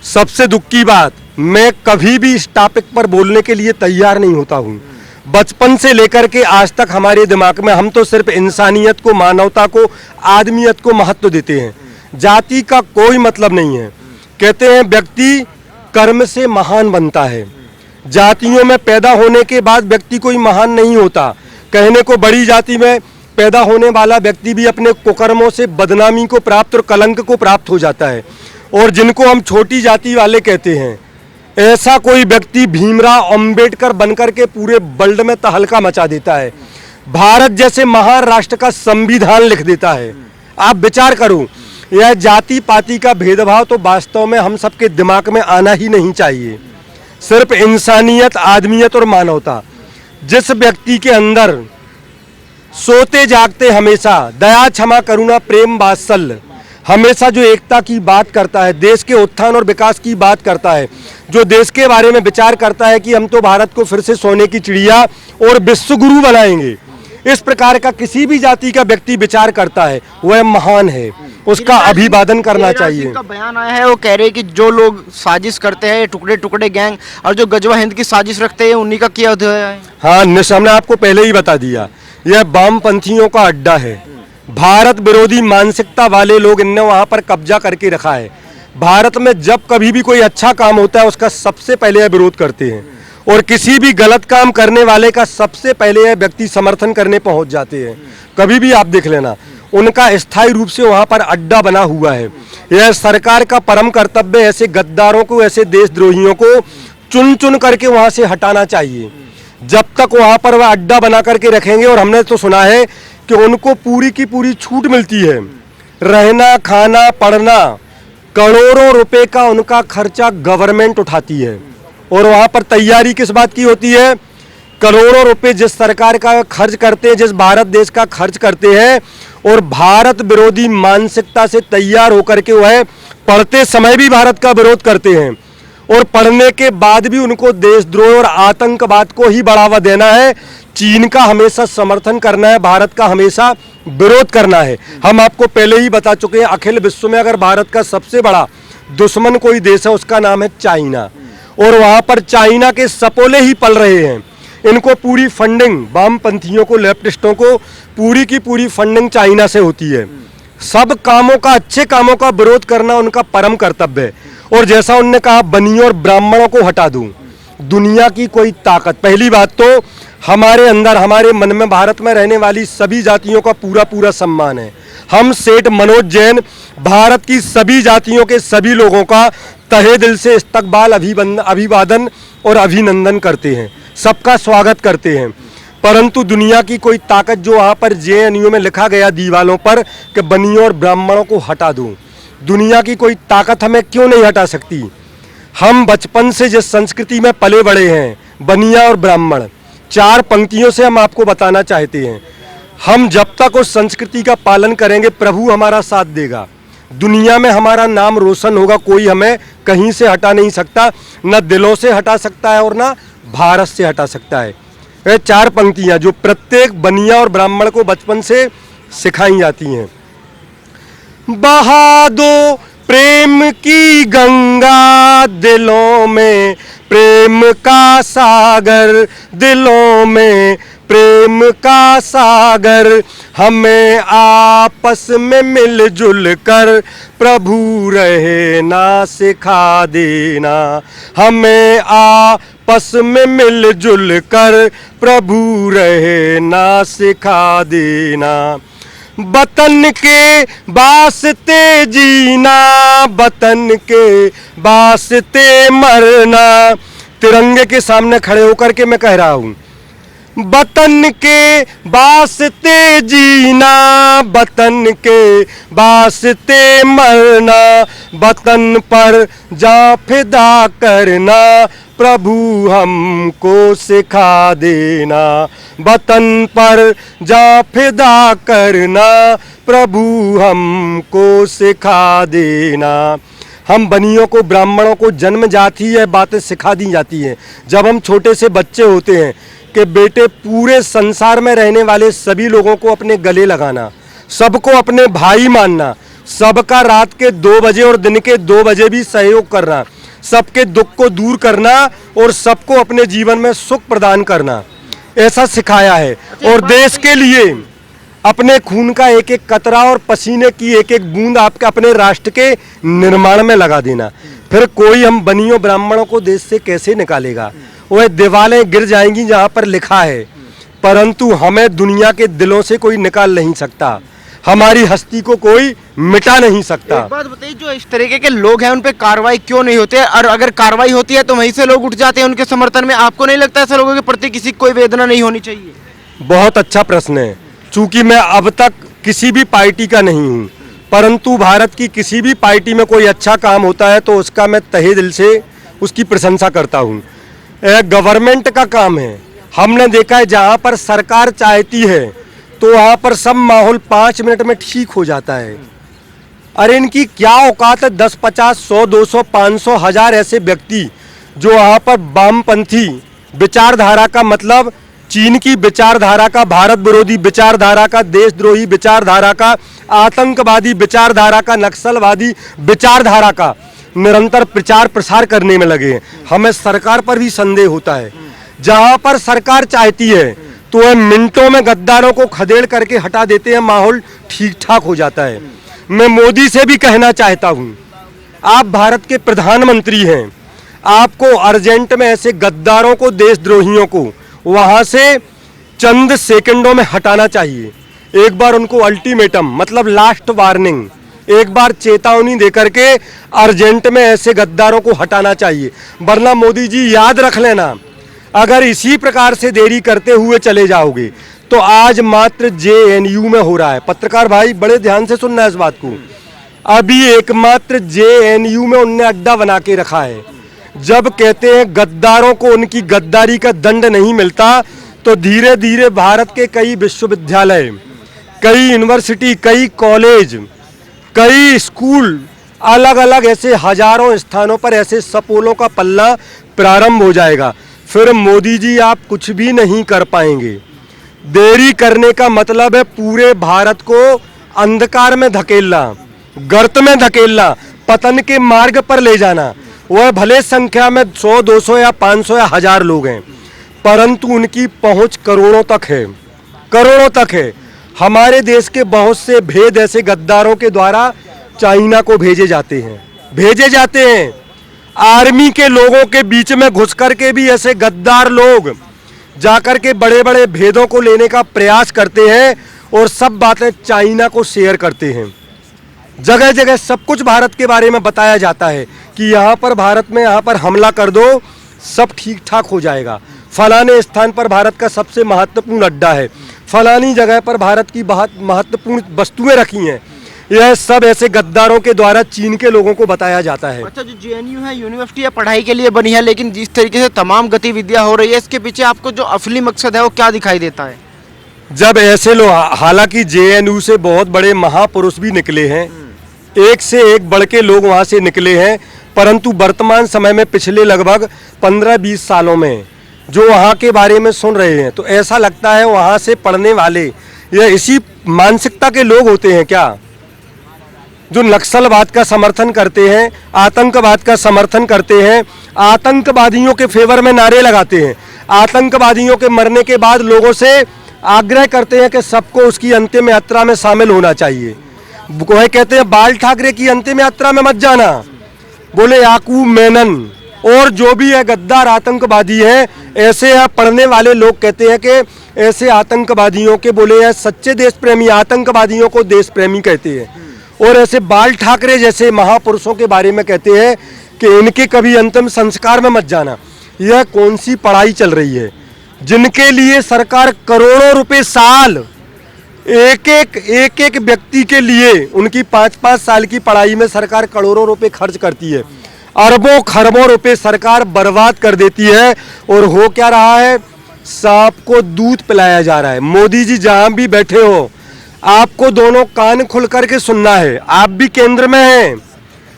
सबसे दुख की बात, मैं कभी भी इस टॉपिक पर बोलने के लिए तैयार नहीं होता हूँ। बचपन से लेकर के आज तक हमारे दिमाग में हम तो सिर्फ इंसानियत को, मानवता को, आदमियत को महत्व देते हैं। जाति का कोई मतलब नहीं है। कहते हैं व्यक्ति कर्म से महान बनता है। जातियों में पैदा होने के बाद व्यक्ति कोई महान नहीं होता। कहने को बड़ी जाति में पैदा होने वाला व्यक्ति भी अपने कुकर्मों से बदनामी को प्राप्त और कलंक को प्राप्त हो जाता है। और जिनको हम छोटी जाति वाले कहते हैं, ऐसा कोई व्यक्ति भीमराव अंबेडकर बनकर के पूरे वर्ल्ड में तहलका मचा देता है। भारत जैसे महान राष्ट्र का संविधान लिख देता है। आप विचार करो, यह जाति पाति का भेदभाव तो वास्तव में हम सबके दिमाग में आना ही नहीं चाहिए। सिर्फ इंसानियत, आदमियत और मानवता। जिस व्यक्ति के अंदर सोते जागते हमेशा दया, क्षमा, करुणा, प्रेम, वात्सल्य, हमेशा जो एकता की बात करता है, देश के उत्थान और विकास की बात करता है, जो देश के बारे में विचार करता है कि हम तो भारत को फिर से सोने की चिड़िया और विश्व गुरु बनाएंगे, इस प्रकार का किसी भी जाति का व्यक्ति विचार करता है, वह महान है। उसका अभिवादन करना चाहिए। का बयान आया है, वो कह रहे हैं कि जो लोग साजिश करते हैं, टुकड़े टुकड़े गैंग और जो गजवा हिंद की साजिश रखते हैं, उन्हीं का किया है। हाँ, हमने आपको पहले ही बता दिया, यह वामपंथियों का अड्डा है। भारत विरोधी मानसिकता वाले लोग इनने वहां पर कब्जा करके रखा है। भारत में जब कभी भी कोई अच्छा काम होता है, उसका सबसे पहले यह विरोध करते हैं, और किसी भी गलत काम करने वाले का सबसे पहले यह व्यक्ति समर्थन करने पहुंच जाते हैं। कभी भी आप देख लेना, उनका स्थायी रूप से वहां पर अड्डा बना हुआ है। यह सरकार का परम कर्तव्य ऐसे गद्दारों को, ऐसे देशद्रोहियों को चुन चुन करके वहां से हटाना चाहिए। जब तक वहां पर वह अड्डा बना करके रखेंगे, और हमने तो सुना है कि उनको पूरी की पूरी छूट मिलती है, रहना, खाना, पढ़ना, करोड़ों रुपए का उनका खर्चा गवर्नमेंट उठाती है। और वहां पर तैयारी किस बात की होती है? करोड़ों रुपए जिस सरकार का खर्च करते हैं, जिस भारत देश का खर्च करते हैं, और भारत विरोधी मानसिकता से तैयार होकर के वह पढ़ते समय भी भारत का विरोध करते हैं, और पढ़ने के बाद भी उनको देशद्रोह और आतंकवाद को ही बढ़ावा देना है। चीन का हमेशा समर्थन करना है, भारत का हमेशा विरोध करना है। हम आपको पहले ही बता चुके हैं, अखिल विश्व में अगर भारत का सबसे बड़ा दुश्मन कोई देश है, उसका नाम है चाइना। और वहां पर चाइना के सपोले ही पल रहे हैं। इनको पूरी फंडिंग, वामपंथियों को, लेफ्टिस्टों को पूरी की पूरी फंडिंग चाइना से होती है। सब कामों का, अच्छे कामों का विरोध करना उनका परम कर्तव्य है। और जैसा उन्होंने कहा, बनियों और ब्राह्मणों को हटा दूं, दुनिया की कोई ताकत, पहली बात तो हमारे अंदर, हमारे मन में भारत में रहने वाली सभी जातियों का पूरा पूरा सम्मान है। हम सेठ मनोज जैन भारत की सभी जातियों के सभी लोगों का तहे दिल से इस्तकबाल, अभिवादन और अभिनंदन करते हैं, सबका स्वागत करते हैं। परंतु दुनिया की कोई ताकत, जो वहाँ पर JNU में लिखा गया दीवालों पर कि बनियों और ब्राह्मणों को हटा दूं, दुनिया की कोई ताकत हमें क्यों नहीं हटा सकती? हम बचपन से जिस संस्कृति में पले बड़े हैं, बनिया और ब्राह्मण, 4 पंक्तियों से हम आपको बताना चाहते हैं। हम जब तक उस संस्कृति का पालन करेंगे, प्रभु हमारा साथ देगा, दुनिया में हमारा नाम रोशन होगा। कोई हमें कहीं से हटा नहीं सकता, न दिलों से हटा सकता है और न भारत से हटा सकता है। ये 4 पंक्तियां जो प्रत्येक बनिया और ब्राह्मण को बचपन से सिखाई जाती हैं। बहा दो प्रेम की गंगा दिलों में, प्रेम का सागर दिलों में, प्रेम का सागर, हमें आपस में मिलजुल कर प्रभु रहना सिखा देना, हमें आपस में मिलजुल कर प्रभु रहना सिखा देना। वतन के वास्ते जीना, वतन के वास्ते मरना। तिरंगे के सामने खड़े होकर के मैं कह रहा हूँ, वतन के वास्ते जीना, वतन के वास्ते मरना, वतन पर जा फिदा करना, प्रभु हमको सिखा देना, वतन पर जा फिदा करना, प्रभु हमको सिखा देना। हम बनियों को, ब्राह्मणों को जन्मजात ही यह बातें सिखा दी जाती हैं। जब हम छोटे से बच्चे होते हैं कि बेटे पूरे संसार में रहने वाले सभी लोगों को अपने गले लगाना, सबको अपने भाई मानना, सबका रात के 2 बजे और दिन के 2 बजे भी सहयोग करना, सबके दुख को दूर करना और सबको अपने जीवन में सुख प्रदान करना, ऐसा सिखाया है। और देश के लिए अपने खून का एक एक कतरा और पसीने की एक एक बूंद आपके अपने राष्ट्र के निर्माण में लगा देना। फिर कोई हम बनियों ब्राह्मणों को देश से कैसे निकालेगा? वह दीवारें गिर जाएंगी जहाँ पर लिखा है, परंतु हमें दुनिया के दिलों से कोई निकाल नहीं सकता, हमारी हस्ती को कोई मिटा नहीं सकता। एक बात बताइए, जो इस तरीके के लोग हैं उन पे कार्रवाई क्यों नहीं होती है? और अगर कार्रवाई होती है तो वहीं से लोग उठ जाते हैं उनके समर्थन में। आपको नहीं लगता ऐसे लोगों के प्रति किसी कोई वेदना नहीं होनी चाहिए? बहुत अच्छा प्रश्न है। चूंकि मैं अब तक किसी भी पार्टी का नहीं हूँ, परंतु भारत की किसी भी पार्टी में कोई अच्छा काम होता है तो उसका मैं तहे दिल से उसकी प्रशंसा करता हूँ। गवर्नमेंट का काम है। हमने देखा है जहाँ पर सरकार चाहती है तो वहाँ पर सब माहौल 5 मिनट में ठीक हो जाता है। अरे इनकी क्या औकात है? 10, 50, 100, 200, 500, 1000 ऐसे व्यक्ति जो वहाँ पर वामपंथी विचारधारा का, मतलब चीन की विचारधारा का, भारत विरोधी विचारधारा का, देशद्रोही विचारधारा का, आतंकवादी विचारधारा का, नक्सलवादी विचारधारा का निरंतर प्रचार प्रसार करने में लगे हैं। हमें सरकार पर भी संदेह होता है। जहां पर सरकार चाहती है तो वह मिनटों में गद्दारों को खदेड़ करके हटा देते हैं, माहौल ठीक ठाक हो जाता है। मैं मोदी से भी कहना चाहता हूं, आप भारत के प्रधानमंत्री हैं, आपको अर्जेंट में ऐसे गद्दारों को, देशद्रोहियों को वहां से चंद सेकंडों में हटाना चाहिए। एक बार उनको अल्टीमेटम, मतलब लास्ट वार्निंग, एक बार चेतावनी देकर के अर्जेंट में ऐसे गद्दारों को हटाना चाहिए। वरना मोदी जी याद रख लेना, अगर इसी प्रकार से देरी करते हुए चले जाओगे तो आज मात्र JNU में हो रहा है। पत्रकार भाई बड़े ध्यान से सुनना इस बात को। अभी एकमात्र JNU में उनने अड्डा बना के रखा है। जब कहते हैं गद्दारों को उनकी गद्दारी का दंड नहीं मिलता तो धीरे धीरे भारत के कई विश्वविद्यालय, कई यूनिवर्सिटी, कई कॉलेज, कई स्कूल, अलग अलग ऐसे हजारों स्थानों पर ऐसे सपोलों का पल्ला प्रारंभ हो जाएगा। फिर मोदी जी आप कुछ भी नहीं कर पाएंगे। देरी करने का मतलब है पूरे भारत को अंधकार में धकेलना, गर्त में धकेलना, पतन के मार्ग पर ले जाना। वह भले संख्या में 100, 200 या 500 या 1000 लोग हैं, परंतु उनकी पहुंच करोड़ों तक है, करोड़ों तक है। हमारे देश के बहुत से भेद ऐसे गद्दारों के द्वारा चाइना को भेजे जाते हैं। आर्मी के लोगों के बीच में घुस करके भी ऐसे गद्दार लोग जाकर के बड़े बड़े भेदों को लेने का प्रयास करते हैं और सब बातें चाइना को शेयर करते हैं। जगह जगह सब कुछ भारत के बारे में बताया जाता है कि यहाँ पर भारत में यहाँ पर हमला कर दो, सब ठीक ठाक हो जाएगा। फलाने स्थान पर भारत का सबसे महत्वपूर्ण अड्डा है, फलानी जगह पर भारत की बहुत महत्वपूर्ण वस्तुएं रखी हैं। यह सब ऐसे गद्दारों के द्वारा चीन के लोगों को बताया जाता है। अच्छा, जो JNU है यूनिवर्सिटी है पढ़ाई के लिए बनी है, लेकिन जिस तरीके से तमाम गतिविधियां हो रही है इसके पीछे आपको जो असली मकसद है वो क्या दिखाई देता है? जब ऐसे लोग, हालांकि JNU से बहुत बड़े महापुरुष भी निकले हैं, एक से एक बढ़ के लोग वहाँ से निकले हैं, परंतु वर्तमान समय में पिछले लगभग 15-20 सालों में जो वहाँ के बारे में सुन रहे हैं तो ऐसा लगता है वहाँ से पढ़ने वाले या इसी मानसिकता के लोग होते हैं क्या, जो नक्सलवाद का समर्थन करते हैं, आतंकवाद का समर्थन करते हैं, आतंकवादियों के फेवर में नारे लगाते हैं, आतंकवादियों के मरने के बाद लोगों से आग्रह करते हैं कि सबको उसकी अंतिम यात्रा में शामिल होना चाहिए। वह कहते हैं बाल ठाकरे की अंतिम यात्रा में मत जाना, बोले याकूब मेनन और जो भी है गद्दार आतंकवादी हैं, ऐसे यहाँ पढ़ने वाले लोग कहते हैं कि ऐसे आतंकवादियों के, बोले हैं सच्चे देश प्रेमी आतंकवादियों को देश प्रेमी कहते हैं, और ऐसे बाल ठाकरे जैसे महापुरुषों के बारे में कहते हैं कि इनके कभी अंतिम संस्कार में मत जाना। यह कौन सी पढ़ाई चल रही है जिनके लिए सरकार करोड़ों रुपए साल एक एक व्यक्ति के लिए, उनकी 5-5 साल की पढ़ाई में सरकार करोड़ों रुपए खर्च करती है, अरबों खरबों रुपए सरकार बर्बाद कर देती है। और हो क्या रहा है, सांप को दूध पिलाया जा रहा है। मोदी जी जहां भी बैठे हो आपको दोनों कान खुल करके सुनना है, आप भी केंद्र में हैं,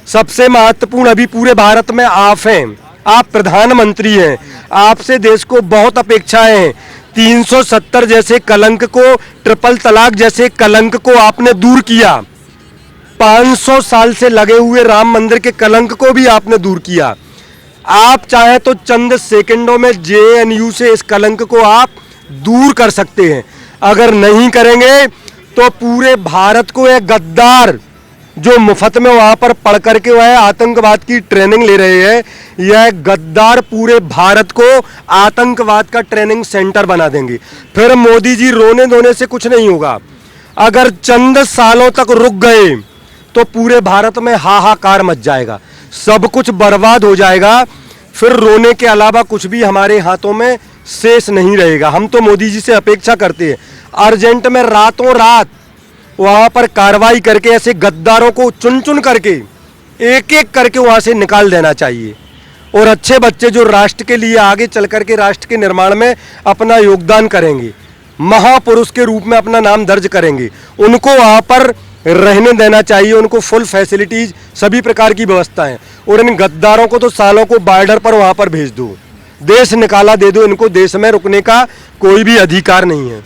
सबसे महत्वपूर्ण अभी पूरे भारत में आप हैं, आप प्रधानमंत्री हैं, आपसे देश को बहुत अपेक्षाएं हैं। 370 जैसे कलंक को, ट्रिपल तलाक जैसे कलंक को आपने दूर किया, 500 साल से लगे हुए राम मंदिर के कलंक को भी आपने दूर किया। आप चाहे तो चंद सेकंडों में जेएनयू से इस कलंक को आप दूर कर सकते हैं। अगर नहीं करेंगे तो पूरे भारत को एक गद्दार जो मुफ्त में वहां पर पढ़ करके वह आतंकवाद की ट्रेनिंग ले रहे हैं, यह गद्दार पूरे भारत को आतंकवाद का ट्रेनिंग सेंटर बना देंगे। फिर मोदी जी रोने धोने से कुछ नहीं होगा। अगर चंद सालों तक रुक गए तो पूरे भारत में हाहाकार मच जाएगा, सब कुछ बर्बाद हो जाएगा। फिर रोने के अलावा कुछ भी हमारे हाथों में शेष नहीं रहेगा। हम तो मोदी जी से अपेक्षा करते हैं अर्जेंट में रातों रात वहां पर कार्रवाई करके ऐसे गद्दारों को चुन चुन करके एक एक करके वहां से निकाल देना चाहिए। और अच्छे बच्चे जो राष्ट्र के लिए आगे चल करके राष्ट्र के निर्माण में अपना योगदान करेंगे, महापुरुष के रूप में अपना नाम दर्ज करेंगे, उनको वहां पर रहने देना चाहिए। उनको फुल फैसिलिटीज, सभी प्रकार की व्यवस्थाएं। और इन गद्दारों को तो सालों को बॉर्डर पर वहां पर भेज दो, देश निकाला दे दो। इनको देश में रुकने का कोई भी अधिकार नहीं है।